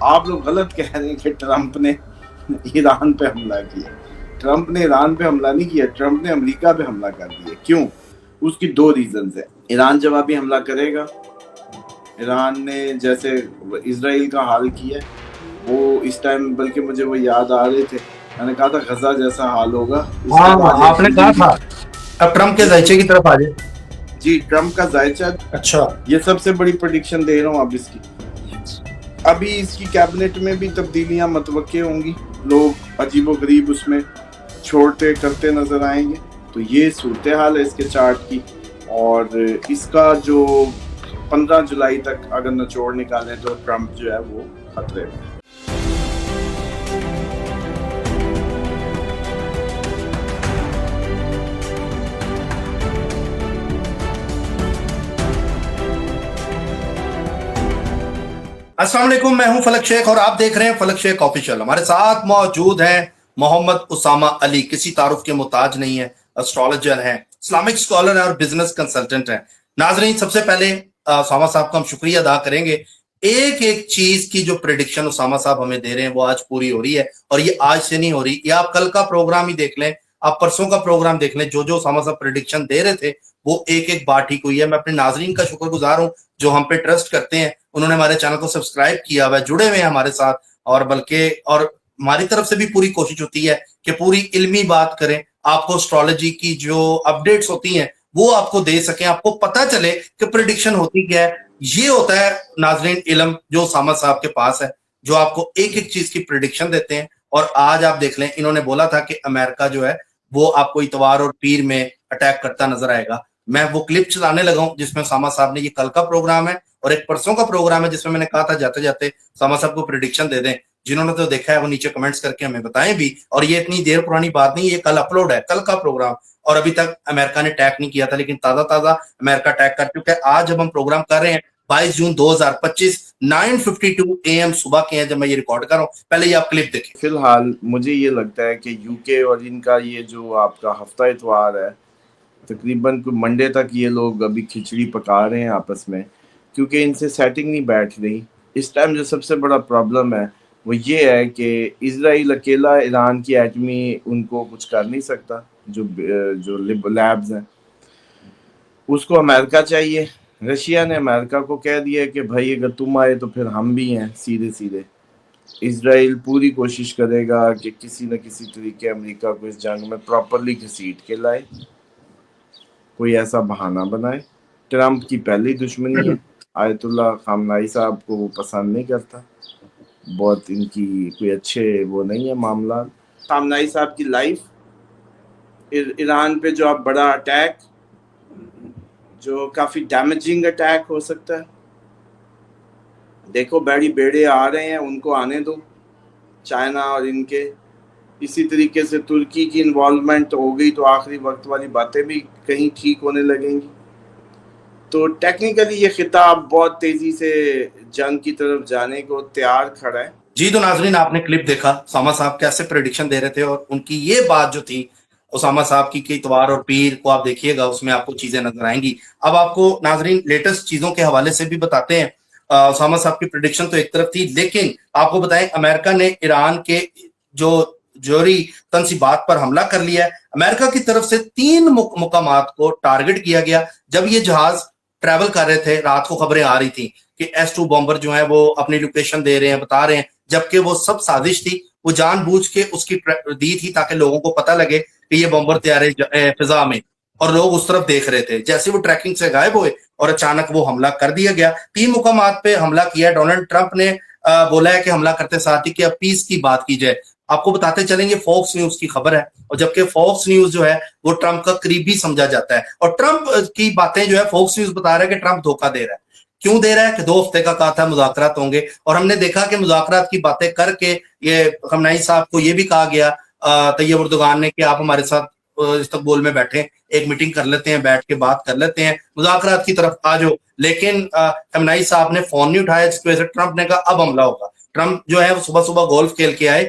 آپ لوگ غلط کہہ رہے ہیں کہ ٹرمپ نے ایران پہ حملہ کیا. ٹرمپ نے ایران پہ حملہ نہیں کیا, ٹرمپ نے امریکہ پہ حملہ کر دیا. کیوں؟ اس کی دو ریزنز ہیں. ایران جوابی حملہ کرے گا. ایران نے جیسے اسرائیل کا حال کیا وہ اس ٹائم, بلکہ مجھے وہ یاد آ رہے تھے, میں نے کہا تھا غزہ جیسا حال ہوگا. آپ نے کہا تھا. اب ٹرمپ کے ذائچے کی طرف آ جائے. جی, ٹرمپ کا ذائچہ. اچھا, یہ سب سے بڑی پریڈکشن دے رہا ہوں اب اس کی. ابھی اس کی کیبنٹ میں بھی تبدیلیاں متوقع ہوں گی, لوگ عجیب و غریب اس میں چھوڑتے کرتے نظر آئیں گے. تو یہ صورتحال ہے اس کے چارٹ کی, اور اس کا جو 15 جولائی تک اگر نچوڑ نکالیں تو ٹرمپ جو ہے وہ خطرے میں. السلام علیکم, میں ہوں فلک شیخ اور آپ دیکھ رہے ہیں فلک شیخ آفیشیل. ہمارے ساتھ موجود ہیں محمد اسامہ علی, کسی تعارف کے محتاج نہیں ہے, اسٹرالوجر ہیں, اسلامک اسکالر ہیں اور بزنس کنسلٹنٹ ہیں. ناظرین, سب سے پہلے اسامہ صاحب کا ہم شکریہ ادا کریں گے. ایک ایک چیز کی جو پریڈکشن اسامہ صاحب ہمیں دے رہے ہیں وہ آج پوری ہو رہی ہے, اور یہ آج سے نہیں ہو رہی. یہ آپ کل کا پروگرام ہی دیکھ لیں, آپ پرسوں کا پروگرام دیکھ لیں, جو جو اسامہ صاحب پریڈکشن دے رہے تھے وہ ایک ایک بار ٹھیک ہوئی ہے. میں اپنے ناظرین کا شکر گزار ہوں جو ہم پہ ٹرسٹ کرتے ہیں, انہوں نے ہمارے چینل کو سبسکرائب کیا ہوا ہے, جڑے ہوئے ہیں ہمارے ساتھ, اور بلکہ اور ہماری طرف سے بھی پوری کوشش ہوتی ہے کہ پوری علمی بات کریں, آپ کو اسٹرالوجی کی جو اپڈیٹس ہوتی ہیں وہ آپ کو دے سکیں, آپ کو پتہ چلے کہ پریڈکشن ہوتی کیا ہے. یہ ہوتا ہے ناظرین علم جو اسامہ صاحب کے پاس ہے, جو آپ کو ایک ایک چیز کی پریڈکشن دیتے ہیں. اور آج آپ دیکھ لیں, انہوں نے بولا تھا کہ امریکہ جو ہے وہ آپ کو اتوار اور پیر میں اٹیک کرتا نظر آئے گا. میں وہ کلپ چلانے لگا ہوں جس میں اسامہ صاحب نے, یہ کل کا پروگرام ہے اور ایک پرسوں کا پروگرام ہے جس میں میں نے کہا تھا جاتے جاتے اسامہ صاحب کو پریڈکشن دے دیں. جنہوں نے تو دیکھا ہے وہ نیچے کمنٹس کر کے ہمیں بتائیں بھی, اور یہ اتنی دیر پرانی بات نہیں, یہ کل اپلوڈ ہے, کل کا پروگرام, اور ابھی تک امریکہ نے اٹیک نہیں کیا تھا, لیکن تازہ تازہ امریکہ اٹیک کر چکا ہے. آج جب ہم پروگرام کر رہے ہیں 22 جون 2025 9:52 AM صبح کے ہیں جب میں یہ ریکارڈ کر رہا ہوں. پہلے یہ آپ کلپ دیکھیں. فی الحال مجھے یہ لگتا ہے کہ یو کے اور ان کا یہ جو آپ کا ہفتہ اتوار ہے, تقریباً کوئی منڈے تک یہ لوگ ابھی کھچڑی پکا رہے ہیں آپس میں, کیونکہ ان سے سیٹنگ نہیں بیٹھ رہی. اس ٹائم جو سب سے بڑا پرابلم ہے وہ یہ ہے کہ اسرائیل اکیلا ایران کی ایٹمی ان کو کچھ کر نہیں سکتا, جو لیبز ہیں اس کو امریکہ چاہیے. رشیا نے امریکہ کو کہہ دیا کہ بھائی اگر تم آئے تو پھر ہم بھی ہیں. سیدھے سیدھے اسرائیل پوری کوشش کرے گا کہ کسی نہ کسی طریقے امریکہ کو اس جنگ میں پراپرلی گھسیٹ کے لائے, کوئی ایسا بہانہ بنائے. ٹرمپ کی پہلی دشمنی ہے, آیت اللہ خامنائی صاحب کو وہ پسند نہیں کرتا, بہت ان کی کوئی اچھے وہ نہیں ہے معاملات. خامنائی صاحب کی لائف, ایران پہ جو اب بڑا اٹیک, جو کافی ڈیمیجنگ اٹیک ہو سکتا ہے. دیکھو بیڑی بیڑے آ رہے ہیں, ان کو آنے دو, چائنا اور ان کے. اسی طریقے سے ترکی کی انوالومنٹ ہو گئی تو آخری وقت والی باتیں بھی کہیں ٹھیک ہونے لگیں گی. تو ٹیکنیکلی یہ خطاب بہت تیزی سے جنگ کی طرف جانے کو تیار کھڑا ہے. جی تو ناظرین, آپ نے کلپ دیکھا اسامہ صاحب کیسے پریڈکشن دے رہے تھے, اور ان کی یہ بات جو تھی اسامہ صاحب کی کہ اتوار اور پیر کو آپ دیکھیے گا, اس میں آپ کو چیزیں نظر آئیں گی. اب آپ کو ناظرین لیٹسٹ چیزوں کے حوالے سے بھی بتاتے ہیں. اسامہ صاحب کی پریڈکشن تو ایک طرف تھی, لیکن آپ کو بتائیں امریکہ نے ایران کے جو جوہری تنصیبات پر حملہ کر لیا ہے. امریکہ کی طرف سے 3 مقامات کو ٹارگٹ کیا گیا. جب یہ جہاز ٹریول کر رہے تھے رات کو خبریں آ رہی تھیں کہ S-2 بمبر جو ہیں وہ اپنی لوکیشن دے رہے ہیں, بتا رہے ہیں, جبکہ وہ سب سازش تھی. وہ جان بوجھ کے اس کی دی تھی تاکہ لوگوں کو پتہ لگے کہ یہ بمبر تیارے فضا میں, اور لوگ اس طرف دیکھ رہے تھے. جیسے وہ ٹریکنگ سے غائب ہوئے اور اچانک وہ حملہ کر دیا گیا. 3 مقامات پہ حملہ کیا. ڈونلڈ ٹرمپ نے بولا ہے کہ حملہ کرتے ساتھ ہی کہ اب پیس کی بات کی جائے. آپ کو بتاتے چلیں گے فوکس نیوز کی خبر ہے, اور جبکہ فوکس نیوز جو ہے وہ ٹرمپ کا قریبی سمجھا جاتا ہے, اور ٹرمپ کی باتیں جو ہے فوکس نیوز بتا رہا ہے کہ ٹرمپ دھوکہ دے رہا ہے. کیوں دے رہا ہے کہ 2 ہفتے کا کہا تھا مذاکرات ہوں گے, اور ہم نے دیکھا کہ مذاکرات کی باتیں کر کے یہ خامنائی صاحب کو یہ بھی کہا گیا طیب اردوغان نے کہ آپ ہمارے ساتھ استقبول میں بیٹھیں, ایک میٹنگ کر لیتے ہیں, بیٹھ کے بات کر لیتے ہیں, مذاکرات کی طرف آ جاؤ. لیکن خامنائی صاحب نے فون نہیں اٹھایا, جس کی وجہ سے ٹرمپ نے کہا اب حملہ ہوگا. ٹرمپ جو ہے وہ صبح صبح گولف کھیل کے آئے,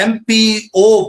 MPO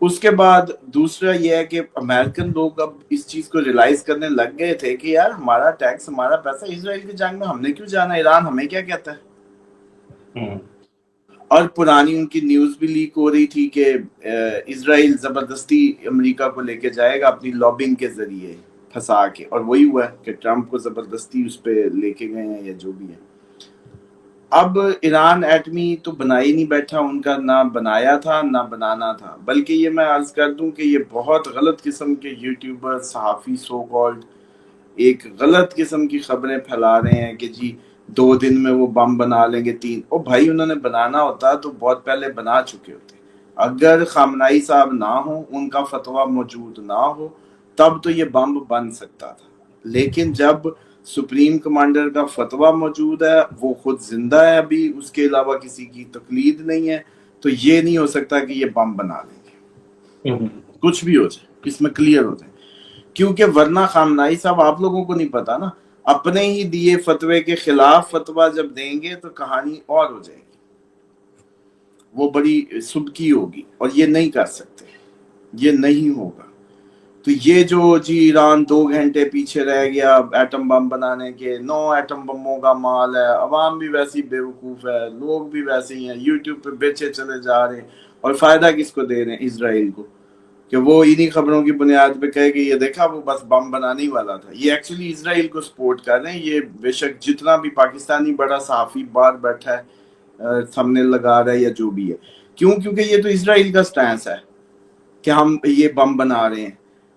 اس کے بعد دوسرا یہ ہے کہ امریکن لوگ اب اس چیز کو ریلائز کرنے لگ گئے تھے کہ یار ہمارا ٹیکس ہمارا پیسہ اسرائیل کی جنگ میں ہم نے کیوں جانا, ایران ہمیں کیا کہتا ہے. اور پرانی ان کی نیوز بھی لیک ہو رہی تھی کہ اسرائیل زبردستی امریکہ کو لے کے جائے گا اپنی لابنگ کے ذریعے پھنسا کے, اور وہی ہوا ہے کہ ٹرمپ کو زبردستی اس پہ لے کے گئے ہیں یا جو بھی ہے. اب ایران ایٹمی تو بنا ہی نہیں بیٹھا ان کا, نہ بنایا تھا نہ بنانا تھا, بلکہ یہ میں عرض کر دوں کہ یہ بہت غلط قسم کے یوٹیوبر صحافی سو کالڈ ایک غلط قسم کی خبریں پھیلا رہے ہیں کہ جی 2 دن میں وہ بم بنا لیں گے 3. او بھائی انہوں نے بنانا ہوتا تو بہت پہلے بنا چکے ہوتے. اگر خامنائی صاحب نہ ہو, ان کا فتویٰ موجود نہ ہو, تب تو یہ بم بن سکتا تھا. لیکن جب سپریم کمانڈر کا فتویٰ موجود ہے, وہ خود زندہ ہے ابھی, اس کے علاوہ کسی کی تقلید نہیں ہے, تو یہ نہیں ہو سکتا کہ یہ بم بنا لیں گے. کچھ بھی ہو جائے اس میں کلیئر ہو جائے, کیونکہ ورنہ خامنائی صاحب آپ لوگوں کو نہیں پتا نا, اپنے ہی دیے فتوے کے خلاف فتویٰ جب دیں گے تو کہانی اور ہو جائے گی, وہ بڑی سبکی ہوگی, اور یہ نہیں کر سکتے, یہ نہیں ہوگا. تو یہ جو جی ایران 2 گھنٹے پیچھے رہ گیا ایٹم بم بنانے کے, 9 ایٹم بموں کا مال ہے, عوام بھی ویسی بیوقوف ہے, لوگ بھی ویسے ہی ہیں, یوٹیوب پہ بیچے چلے جا رہے ہیں, اور فائدہ کس کو دے رہے ہیں, اسرائیل کو, کہ وہ انہی خبروں کی بنیاد پہ کہے کہ یہ دیکھا وہ بس بم بنانے والا تھا. یہ ایکچولی اسرائیل کو سپورٹ کر رہے ہیں. یہ بے شک جتنا بھی پاکستانی بڑا صحافی باہر بیٹھا ہے سامنے لگا رہا ہے یا جو بھی ہے, کیوں, کیونکہ یہ تو اسرائیل کا سٹینس ہے کہ ہم یہ بم بنا رہے ہیں,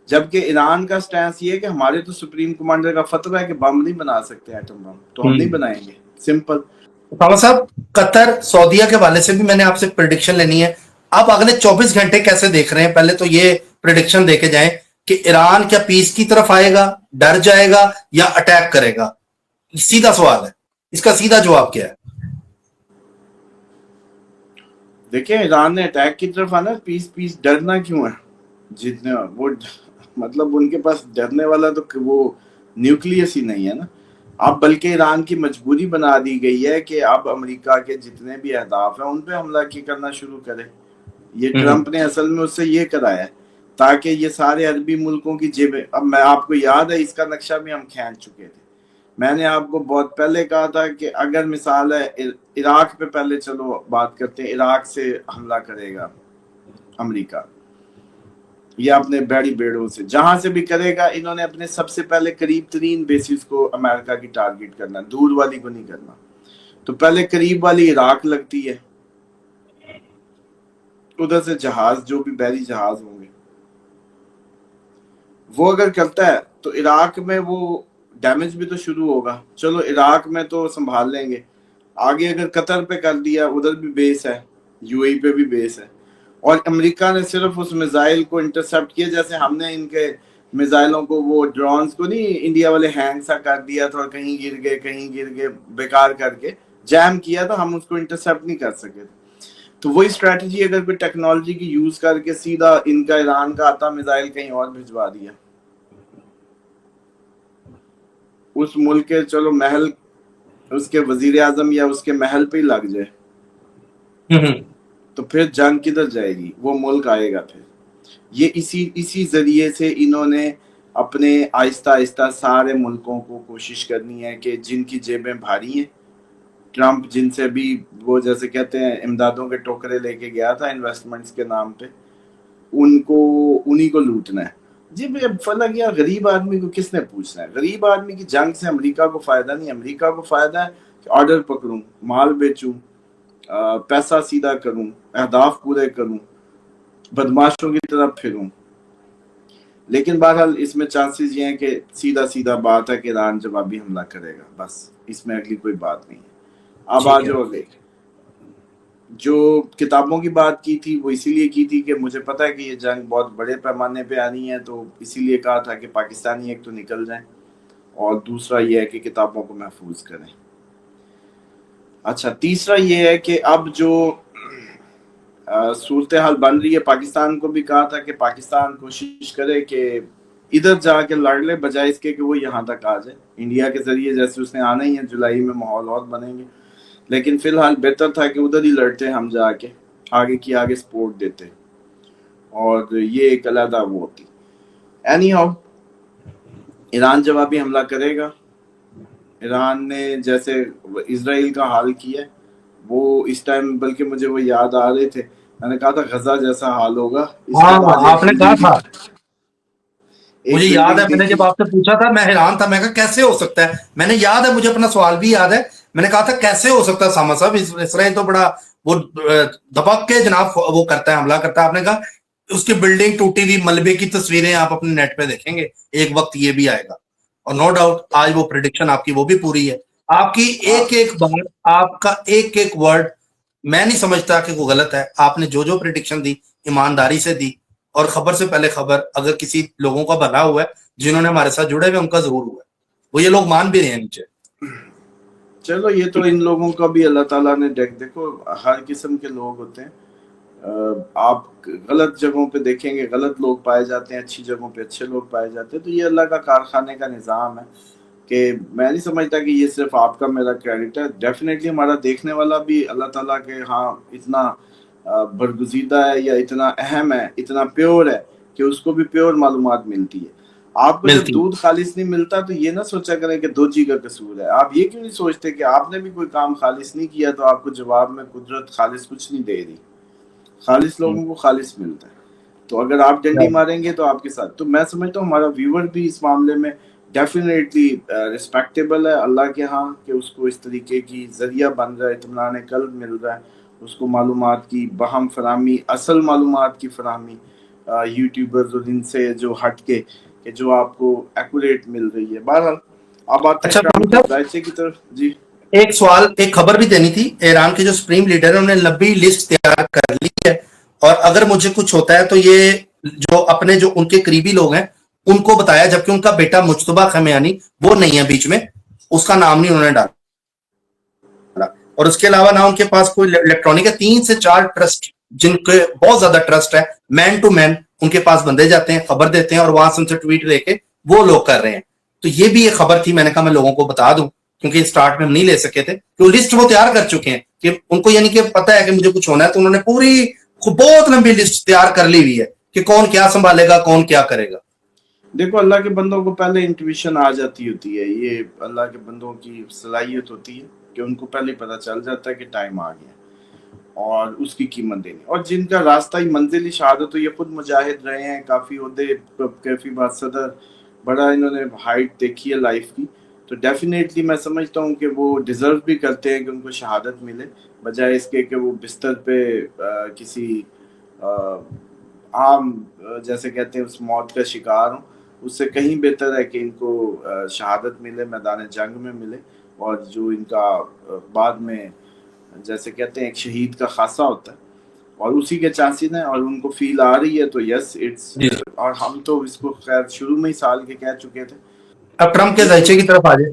جبکہ ایران کا سٹینس یہ ہے کہ ہمارے تو سپریم کمانڈر کا فتویٰ ہے کہ بم نہیں بنا سکتے ایٹم بم, تو ہم نہیں بنائیں گے. سمپل. اسامہ صاحب, قطر سعودیہ کے حوالے سے بھی میں نے آپ سے پریڈکشن لینی ہے. آپ اگلے 24 گھنٹے کیسے دیکھ رہے ہیں؟ پہلے تو یہ پریڈکشن دے کے جائیں کہ ایران کیا پیس کی طرف آئے گا, ڈر جائے گا, یا اٹیک کرے گا؟ سیدھا سوال ہے, اس کا سیدھا جواب کیا ہے؟ دیکھیں ایران نے اٹیک کی طرف آنا, پیس ڈرنا کیوں ہے, جتنے وہ مطلب ان کے پاس ڈرنے والا تو وہ نیوکلیس ہی نہیں ہے نا. اب بلکہ ایران کی مجبوری بنا دی گئی ہے کہ اب امریکہ کے جتنے بھی اہداف ہیں ان پہ حملہ کرنا شروع کرے. یہ ٹرمپ نے اصل میں اس سے یہ کرایا ہے تاکہ یہ سارے عربی ملکوں کی جیبیں, اب میں آپ کو یاد ہے اس کا نقشہ بھی ہم کھینچ چکے تھے. میں نے آپ کو بہت پہلے کہا تھا کہ اگر مثال ہے عراق پہ پہلے چلو بات کرتے ہیں, عراق سے حملہ کرے گا امریکہ یا اپنے بیڑی بیڑوں سے, جہاں سے بھی کرے گا, انہوں نے اپنے سب سے پہلے قریب ترین بیسز کو امریکہ کی ٹارگٹ کرنا, دور والی کو نہیں کرنا. تو پہلے قریب والی عراق لگتی ہے, ادھر سے جہاز جو بھی بحری جہاز ہوں گے وہ اگر کرتا ہے تو عراق میں وہ ڈیمیج بھی تو شروع ہوگا. چلو عراق میں تو سنبھال لیں گے, آگے اگر قطر پہ کر دیا, ادھر بھی بیس ہے, یو اے پہ بھی بیس ہے, اور امریکہ نے صرف اس میزائل کو انٹرسپٹ کیا, جیسے ہم نے ان کے میزائلوں کو, وہ ڈرونز کو نہیں انڈیا والے ہینگ سا کر دیا تھا اور کہیں گر گئے بیکار کر کے جیم کیا تھا, ہم اس کو انٹرسپٹ نہیں کر سکے تھے. تو وہی اسٹریٹجی اگر کوئی ٹیکنالوجی کی یوز کر کے سیدھا ان کا ایران کا آتا میزائل کہیں اور بھجوا دیا, اس ملک کے چلو محل اس کے وزیر اعظم یا اس کے محل پہ ہی لگ جائے, تو پھر جنگ کدھر جائے گی, وہ ملک آئے گا پھر. یہ اسی ذریعے سے انہوں نے اپنے آہستہ آہستہ سارے ملکوں کو کوشش کرنی ہے کہ جن کی جیبیں بھاری ہیں, ٹرمپ جن سے بھی وہ جیسے کہتے ہیں امدادوں کے ٹوکرے لے کے گیا تھا انویسٹمنٹس کے نام پہ, انہی کو لوٹنا ہے. جی فرق یہ, غریب آدمی کو کس نے پوچھنا ہے؟ غریب آدمی کی جنگ سے امریکہ کو فائدہ نہیں. امریکہ کو فائدہ ہے کہ آرڈر پکڑوں, مال بیچوں, پیسہ سیدھا کروں, اہداف پورے کروں, بدماشوں کی طرف پھروں. لیکن بہرحال اس میں چانسز یہ ہیں کہ سیدھا بات ہے کہ ایران جوابی حملہ کرے گا, بس اس میں اگلی کوئی بات نہیں ہے. اب آ جاؤ, جو کتابوں کی بات کی تھی وہ اسی لیے کی تھی کہ مجھے پتا ہے کہ یہ جنگ بہت بڑے پیمانے پہ آنی ہے, تو اسی لیے کہا تھا کہ پاکستانی ایک تو نکل جائیں, اور دوسرا یہ ہے کہ کتابوں کو محفوظ کریں. اچھا, تیسرا یہ ہے کہ اب جو صورتحال بن رہی ہے, پاکستان کو بھی کہا تھا کہ پاکستان کوشش کرے کہ ادھر جا کے لڑ لے بجائے اس کے کہ وہ یہاں تک آ جائے. انڈیا کے ذریعے جیسے اس نے آنا ہی ہے, جولائی میں ماحول اور بنیں گے, لیکن فی الحال بہتر تھا کہ ادھر ہی لڑتے ہم جا کے, آگے کی آگے سپورٹ دیتے. اور یہ ایک علیحدہ وہ ہوتی. اینی ہاؤ ایران جب ابھی حملہ کرے گا، ایران نے جیسے اسرائیل کا حال کیا ہے وہ اس ٹائم، بلکہ مجھے وہ یاد آ رہے تھے، میں نے کہا تھا غزہ جیسا حال ہوگا اس کے بعد ہاں ایک آپ نے کہا بلڈنگ تھا، مجھے ایک یاد ہے بلڈنگ میں نے دیکھی. جب آپ سے پوچھا تھا میں حیران تھا، میں کہا کیسے ہو سکتا ہے، میں نے یاد ہے مجھے اپنا سوال بھی یاد ہے، میں نے کہا تھا کیسے ہو سکتا ہے ساما صاحب، اسرائیل تو بڑا وہ دبک کے جناب وہ کرتا ہے، حملہ کرتا ہے. آپ نے کہا اس کی بلڈنگ ٹوٹی ہوئی ملبے کی تصویریں آپ اپنے نیٹ پہ دیکھیں گے، ایک وقت یہ بھی آئے گا. اور نو ڈاؤٹ آج وہ پریڈکشن آپ کی وہ بھی پوری ہے. آپ کی ہاں ایک ایک بات، آپ کا ایک ایک ورڈ میں نہیں سمجھتا کہ وہ غلط ہے. آپ نے جو جو پریڈکشن دی ایمانداری سے دی، اور خبر سے پہلے خبر، اگر کسی لوگوں کا بھلا ہوا ہے جنہوں نے ہمارے ساتھ جڑے ہوئے ان کا ضرور ہوا ہے، وہ یہ لوگ مان بھی رہے ہیں نیچے. چلو یہ تو ان لوگوں کا بھی اللہ تعالیٰ نے دیکھو ہر قسم کے لوگ ہوتے ہیں. آپ غلط جگہوں پہ دیکھیں گے غلط لوگ پائے جاتے ہیں، اچھی جگہوں پہ اچھے لوگ پائے جاتے ہیں. تو یہ اللہ کا کارخانے کا نظام ہے کہ میں نہیں سمجھتا کہ یہ صرف آپ کا میرا کریڈٹ ہے. ڈیفینیٹلی ہمارا دیکھنے والا بھی اللہ تعالیٰ کے ہاں اتنا برگزیدہ ہے یا اتنا اہم ہے، اتنا پیور ہے کہ اس کو بھی پیور معلومات ملتی ہے. آپ کو جب ملتی دودھ خالص نہیں ملتا تو یہ نہ سوچا کریں کہ دوجی کا قصور ہے. آپ یہ کیوں نہیں سوچتے کہ آپ نے بھی کوئی کام خالص نہیں کیا تو آپ کو جواب میں قدرت خالص کچھ نہیں دے رہی. خالص لوگوں کو خالص ملتا ہے. تو اگر آپ ڈنڈی ماریں گے تو آپ کے ساتھ، تو میں سمجھتا ہوں ہمارا ویور بھی اس معاملے میں ڈیفینیٹلی ریسپیکٹیبل ہے اللہ کے ہاں، کہ اس کو اس طریقے کی ذریعہ بن رہا ہے، اطمینان قلب مل رہا ہے اس کو، معلومات کی بہم فراہمی، اصل معلومات کی فراہمی یوٹیوبرز اور ان سے جو ہٹ کے کہ جو آپ کو ایکوریٹ مل رہی ہے. بہرحال اب آتے ہیں اچھا ٹرمپ کے صاحب ذائچے کی طرف. جی ایک سوال، ایک خبر بھی دینی تھی. ایران کے جو سپریم لیڈر ہیں انہوں نے لمبی لسٹ تیار کر لی ہے، اور اگر مجھے کچھ ہوتا ہے تو یہ جو اپنے جو ان کے قریبی لوگ ہیں ان کو بتایا، جبکہ ان کا بیٹا مجتبیٰ خمیانی وہ نہیں ہے بیچ میں، اس کا نام نہیں انہوں نے ڈالا. اور اس کے علاوہ نہ ان کے پاس کوئی الیکٹرانک ہے. 3 سے 4 ٹرسٹ جن کے بہت زیادہ ٹرسٹ ہے، مین ٹو مین ان کے پاس بندے جاتے ہیں، خبر دیتے ہیں، اور وہاں سے ان سے ٹویٹ لے کے وہ لوگ کر رہے ہیں. تو یہ بھی ایک خبر تھی، میں نے کہا میں لوگوں کو بتا دوں، کیونکہ سٹارٹ میں ہم نہیں لے سکے تھے کہ وہ لسٹ وہ تیار کر چکے ہیں، کہ ان کو یعنی کہ پتا ہے کہ مجھے کچھ ہونا ہے، تو انہوں نے پوری بہت لمبی لسٹ تیار کر لی ہوئی ہے کہ کون کیا سنبھالے گا، کون کیا کرے گا. دیکھو اللہ کے بندوں کو پہلے انٹویشن آ جاتی ہوتی ہے، یہ اللہ کے بندوں کی صلاحیت ہوتی ہے کہ ان کو پہلے پتہ چل جاتا ہے کہ ٹائم آ گیا اور اس کی قیمت دینی. اور جن کا راستہ ہی منزل ہی شہادت، تو یہ خود مجاہد رہے ہیں، کافی عہدے، کافی بار صدر، بڑا انہوں نے ہائٹ دیکھی ہے لائف کی. تو ڈیفینیٹلی میں سمجھتا ہوں کہ وہ ڈیزرو بھی کرتے ہیں کہ ان کو شہادت ملے، بجائے اس کے کہ وہ بستر پہ کسی عام جیسے کہتے ہیں اس موت کا شکار ہوں. اس سے کہیں بہتر ہے کہ ان کو شہادت ملے، میدان جنگ میں ملے، اور جو ان کا بعد میں جیسے کہتے ہیں ایک شہید کا خاصہ ہوتا ہے اور اسی کے چانسز ہیں، اور ان کو فیل آ رہی ہے تو یس اٹس. جی اور ہم تو اس کو خیر شروع میں ہی سال کے کہہ چکے تھے. اب ٹرمپ کے یہ تو ذائچے کی طرف آ جائے.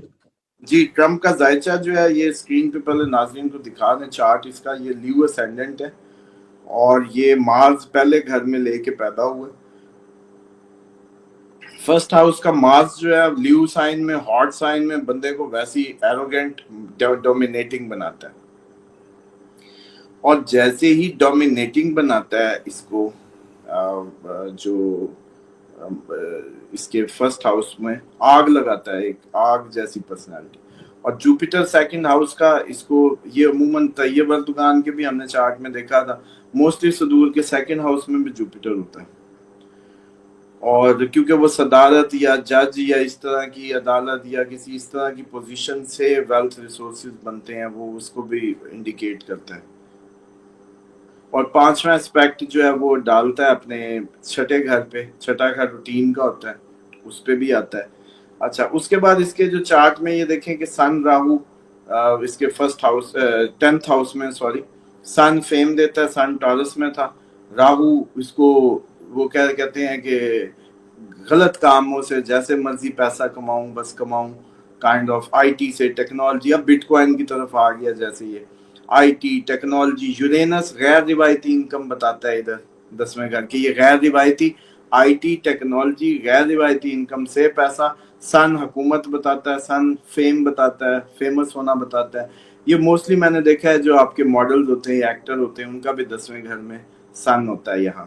جی ٹرمپ کا ذائچہ جو ہے یہ اسکرین پہ پہلے ناظرین کو دکھا دیں چارٹ اس کا. یہ لیو اسینڈنٹ ہے اور یہ مارس پہلے گھر میں لے کے پیدا ہوئے. فرسٹ ہاؤس کا مارس جو ہے لیو سائن میں، ہاٹ سائن میں بندے کو ویسی ایروگنٹ ڈومینیٹنگ بناتا ہے، اور جیسے ہی ڈومینیٹنگ بناتا ہے اس کو جو اس کے فرسٹ ہاؤس میں آگ لگاتا ہے، ایک آگ جیسی پرسنالٹی. اور جوپیٹر سیکنڈ ہاؤس کا اس کو، یہ عموماً طیب اردگان کے بھی ہم نے چارٹ میں دیکھا تھا، موسٹلی صدور کے سیکنڈ ہاؤس میں بھی جوپیٹر ہوتا ہے. اور کیونکہ وہ صدارت یا جج یا اس طرح کی عدالت یا کسی اس طرح کی پوزیشن سے ویلتھ ریسورسز بنتے ہیں، وہ اس کو بھی انڈیکیٹ کرتا ہے. اور 5واں اسپیکٹ جو ہے وہ ڈالتا ہے اپنے چھٹے گھر پہ. چھٹا گھر روٹین کا ہوتا ہے، اس پہ بھی آتا ہے. اچھا اس کے بعد اس کے جو چارٹ میں یہ دیکھیں کہ سن راہو اس کے فرسٹ ہاؤس 10th ہاؤس میں، سوری، سن فیم دیتا ہے، سن ٹارس میں تھا. راہو اس کو وہ کہتے ہیں کہ غلط کاموں سے جیسے مرضی پیسہ کماؤں، بس کماؤں، کائنڈ آف آئی ٹی سے ٹیکنالوجی. اب بٹ کوائن کی طرف آ گیا، جیسے یہ آئی ٹی ٹیکنالوجی. یورینس غیر روایتی انکم بتاتا ہے ادھر 10ویں گھر کی، یہ غیر روایتی آئی ٹی ٹیکنالوجی، غیر روایتی انکم سے پیسہ. سن حکومت بتاتا ہے، سن فیم بتاتا ہے، فیمس ہونا بتاتا ہے. یہ موسٹلی میں نے دیکھا ہے جو آپ کے ماڈلز ہوتے ہیں، ایکٹر ہوتے ہیں، ان کا بھی 10ویں گھر میں سن ہوتا ہے یہاں.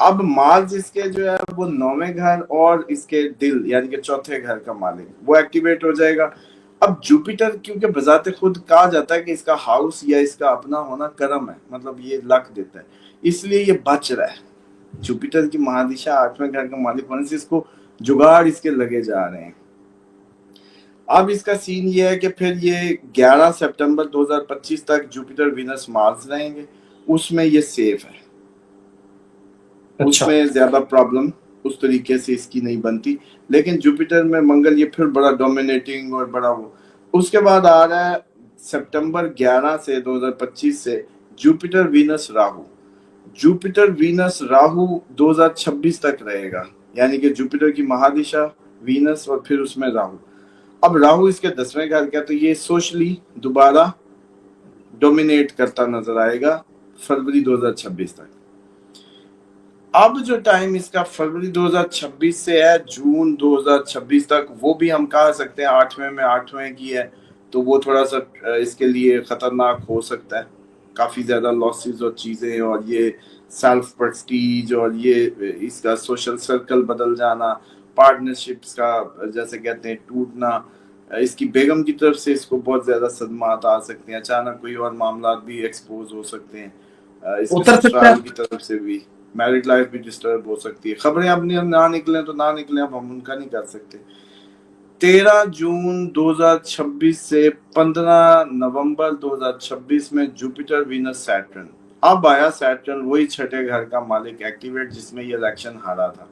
اب مارس اس کے جو ہے وہ 9ویں گھر اور اس کے دل یعنی کہ چوتھے گھر کا مالک وہ ایکٹیویٹ ہو جائے گا. اب جوپیٹر کیونکہ بذات خود کہا جاتا ہے کہ اس کا ہاؤس یا اس کا اپنا ہونا کرم ہے, مطلب یہ لک دیتا ہے, اس لیے یہ بچ رہا ہے. جوپیٹر کی مہادشا 8ویں گھر کا مالک ہونے سے اس کو جگاڑ اس کے لگے جا رہے ہیں. اب اس کا سین یہ ہے کہ پھر یہ 11 سپٹمبر 2025 تک جوپیٹر وینس مارس رہیں گے, اس میں یہ سیف ہے, اس میں زیادہ پرابلم اس طریقے سے اس کی نہیں بنتی. لیکن جوپیٹر میں منگل یہ پھر بڑا ڈومینیٹنگ اور بڑا وہ. اس کے بعد آ رہا ہے سپٹمبر 11 سے 2025 سے جوپیٹر وینس راہو. جوپیٹر وینس راہو 2026 تک رہے گا, یعنی کہ جوپیٹر کی مہادشا وینس اور پھر اس میں راہو. اب راہو اس کے 10ویں گھر کا, تو یہ سوشلی دوبارہ ڈومینیٹ کرتا نظر آئے گا فروری 2026 تک. اب جو ٹائم اس کا فروری 2026 سے ہے جون 2026 تک, وہ بھی ہم کہہ سکتے ہیں 8ویں میں 8ویں کی ہے, تو وہ تھوڑا سا اس کے لیے خطرناک ہو سکتا ہے. کافی زیادہ لاسز اور چیزیں, اور یہ سیلف پرسٹیج, اور یہ اس کا سوشل سرکل بدل جانا, پارٹنرشپس کا جیسے کہتے ہیں ٹوٹنا, اس کی بیگم کی طرف سے اس کو بہت زیادہ صدمات آ سکتے ہیں, اچانک کوئی اور معاملات بھی ایکسپوز ہو سکتے ہیں, اس کے سسرال کی طرف سے بھی میرڈ لائف بھی ڈسٹرب ہو سکتی ہے. خبریں اپنی نہ نکلیں تو نہ نکلیں, اب ہم ان کا نہیں کر سکتے. 13 جون 2026 سے 15 نومبر 2026 میں جوپیٹر وینس سیٹرن. اب آیا سیٹرن وہی چھٹے گھر کا مالک ایکٹیویٹ جس میں یہ الیکشن ہارا تھا.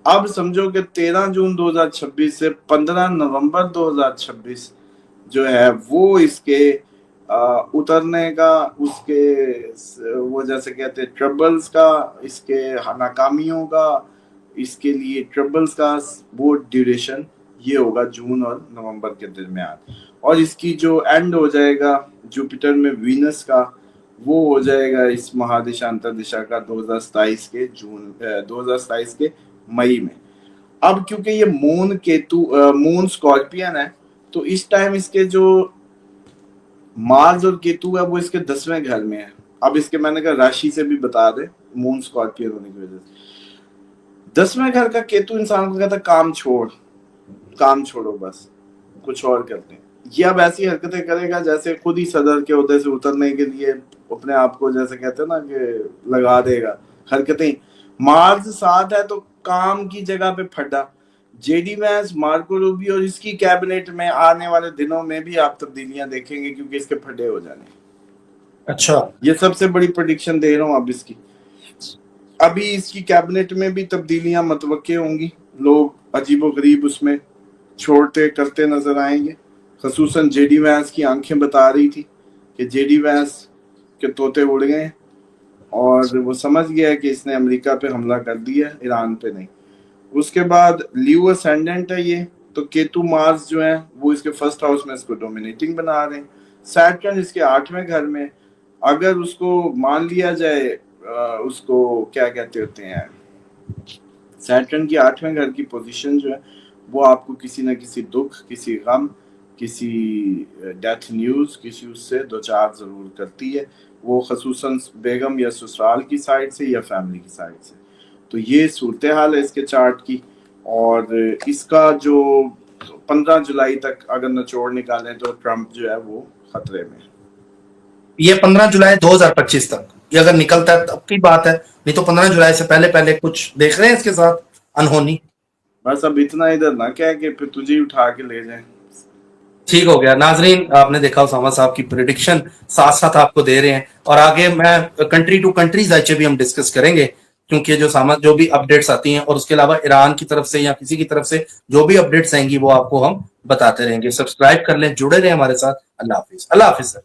اب سمجھو کہ 13 جون 2026 سے 15 نومبر 2026 جو ہے وہ اس کے اترنے کا, اس کے وہ جیسے کہتے ہیں ٹربلز کا, اس کے ناکامیوں کا, اس کے لیے ٹربلز کا وہ ڈیوریشن یہ ہوگا جون اور نومبر کے درمیان. اور اس کی جو اینڈ ہو جائے گا جوپیٹر میں وینس کا, وہ ہو جائے گا اس مہادشا انتردشا کا 2027 کے مئی میں. اب کیونکہ یہ مون اسکارپین ہے, تو اس ٹائم اس کے جو مارس اور کیتو ہے وہ اس کے 10ویں گھر میں ہے. اب اس کے میں نے کہا راشی سے بھی بتا دے, مون اسکارپین ہونے کی وجہ سے 10ویں گھر کا کیتو انسان کو کہتا ہے کام چھوڑو, بس کچھ اور کرتے ہیں. یہ اب ایسی حرکتیں کرے گا جیسے خود ہی صدر کے عہدے سے اترنے کے لیے اپنے آپ کو جیسے کہتے ہیں نا کہ لگا دے گا حرکتیں. مارس ساتھ ہے تو کام کی جگہ پہ پھڈا. J D Vance, Marco Rubio اور اس کی کیبنٹ میں آنے والے دنوں میں بھی آپ تبدیلیاں دیکھیں گے کیونکہ اس کے پھڈے ہو جانے. اچھا, یہ سب سے بڑی پریڈکشن دے رہا ہوں اب اس کی. ابھی اس کی کیبنٹ میں بھی تبدیلیاں متوقع ہوں گی, لوگ عجیب و غریب اس میں چھوڑتے کرتے نظر آئیں گے. خصوصاً جے ڈی وینس کی آنکھیں بتا رہی تھی کہ جے ڈی وینس کے طوطے اڑ گئے اور وہ سمجھ گیا کہ اس نے امریکہ پہ حملہ کر دیا, ایران پہ نہیں. اس کے بعد لیو اسینڈنٹ ہے یہ, تو کیتو مارس جو ہیں وہ اس کے فرسٹ ہاؤس میں اس کو ڈومینیٹنگ بنا رہے ہیں. سیٹرن اس کے 8ویں گھر میں, اگر اس کو مان لیا جائے اس کو کیا کہتے ہوتے ہیں, سیٹرن کی 8ویں گھر کی پوزیشن جو ہے وہ آپ کو کسی نہ کسی دکھ, کسی غم, کسی ڈیتھ نیوز, کسی اس سے دوچار ضرور کرتی ہے, وہ خصوصاً بیگم یا سسرال کی سائڈ سے یا فیملی کی سائڈ سے. تو یہ صورتحال ہے اس کے چارٹ کی. اور اس کا جو 15 جولائی تک اگر نچوڑ نکالیں تو ٹرمپ جو ہے وہ خطرے میں. یہ 15 جولائی 2025 تک یہ اگر نکلتا ہے تب کی بات ہے, نہیں تو 15 جولائی سے پہلے کچھ دیکھ رہے ہیں اس کے ساتھ انہونی. بس اب اتنا ادھر نہ کہہ کہ پھر تجھے ہی اٹھا کے لے جائیں. ٹھیک ہو گیا. ناظرین, آپ نے دیکھا اسامہ صاحب کی پریڈکشن ساتھ ساتھ آپ کو دے رہے ہیں, اور آگے میں کنٹری ٹو کنٹریز ایچے بھی ہم ڈسکس کریں گے, کیونکہ جو بھی اپڈیٹس آتی ہیں, اور اس کے علاوہ ایران کی طرف سے یا کسی کی طرف سے جو بھی اپڈیٹس آئیں گی وہ آپ کو ہم بتاتے رہیں گے. سبسکرائب کر لیں, جڑے رہیں ہمارے ساتھ. اللہ حافظ.